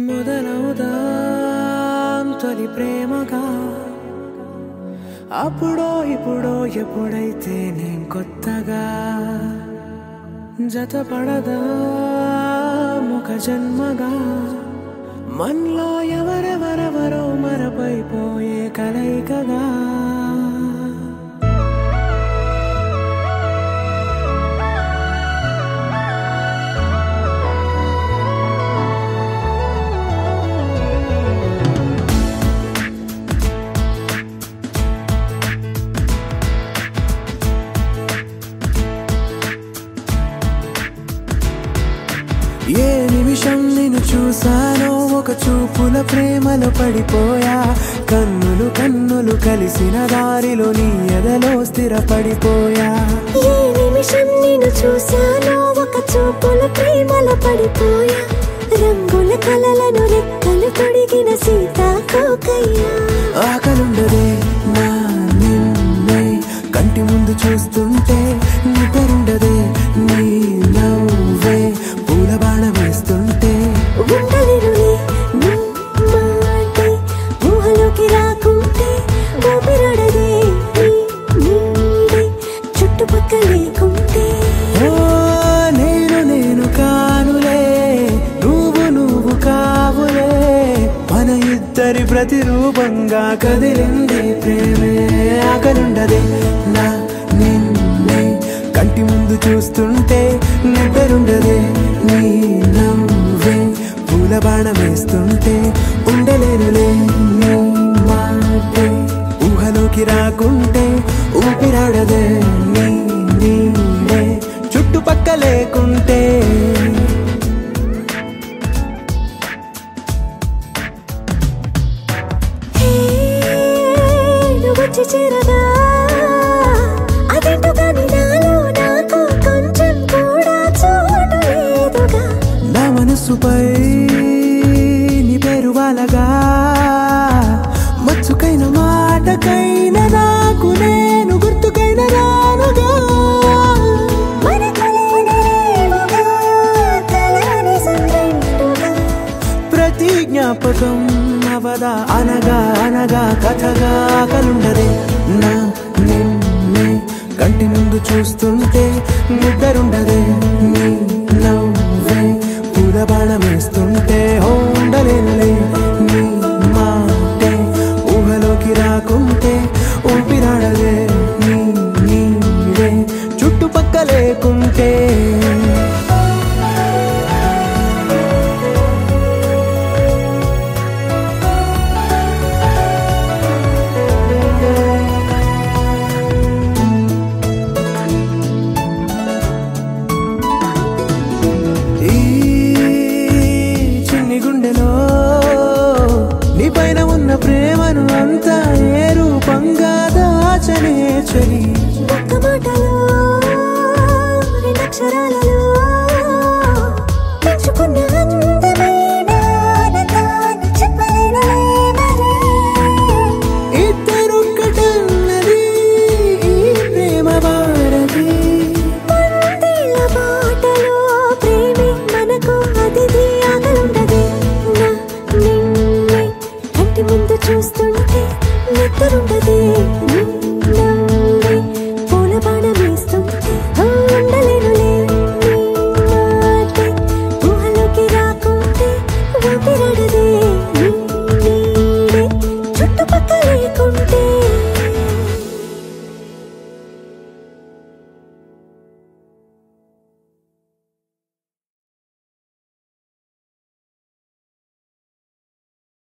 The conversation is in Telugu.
మొదలవుదాం తొలి ప్రేమగా అప్పుడో ఇప్పుడో ఎప్పుడైతే నేను కొత్తగా జతపడదా ఒక జన్మగా మనలో ఎవరెవరెవరో మరపైపోయే కలయికగా ఏ నిమిషం నిన్ను చూసానో ఒక చూపుల ప్రేమలో పడిపోయా కన్నులు కన్నులు కలిసిన దారిలో నీ ఎదలో స్థిరపడిపోయా ఏ నిమిషం నిన్ను చూసానో ఒక చూపుల ప్రేమలో పడిపోయా రంగుల కలలను రెక్కలు తొడిగిన సీతాకోకయ్యా ఆకలుండదే నా నిన్నే కంటి ముందు చూస్తుంటే నిద్రుండదే నీ నవ్వే పూల బాణం వేస్తుంటే ఉండలేనులే నీ మాటే ఊహలోకి రాకుంటే ఊపిరాడదే నీ నీడే చుట్టుపక్కల లేకుంటే ఓ నేను నేను కానులే నువ్వు కావులే మన ఇద్దరి ప్రతిరూపంగా కదిలింది ప్రేమే ఆకలుండదే నా నిన్నే కంటి ముందు చూస్తుంటే నిద్రుండదే నీ నవ్వే పూల బాణం వేస్తుంటే ఉండలేనులే నీ మాటే ఊహలోకి రాకుంటే ఊపిరాడదే నీ నీడే చుట్టుపక్క లేకుంటే వచ్చి చేరగా అదేంటో కానీ నాలో నాకు కొంచెం కూడా చోటు లేదుగా నా మనసుపై నీ పేరు వాలగా మచ్చుకైన మాటకైన నాకు నేను గుర్తుకైన రానుగా మన కలవడేవుగా కలని సంగంటుగా ప్రతి జ్ఞాపకం అవదా అనగా అనగా కథగా కలుండదే నా నిన్నే కంటి ముందు చూస్తుంటే నిద్రుండదే నీ నవ్వే పూల బాణం వేస్తుంటే ఉండలేనులే నీ మాటే ఊహలోకి రాకుంటే ఊపిరాడదే నీ నీడే చుట్టుపక్క లేకుంటే నీపైన ఉన్న ప్రేమను అంతా ఏ రూపంగా దాచనే చలి ఒక్క మాటలో రెండక్షరాలలో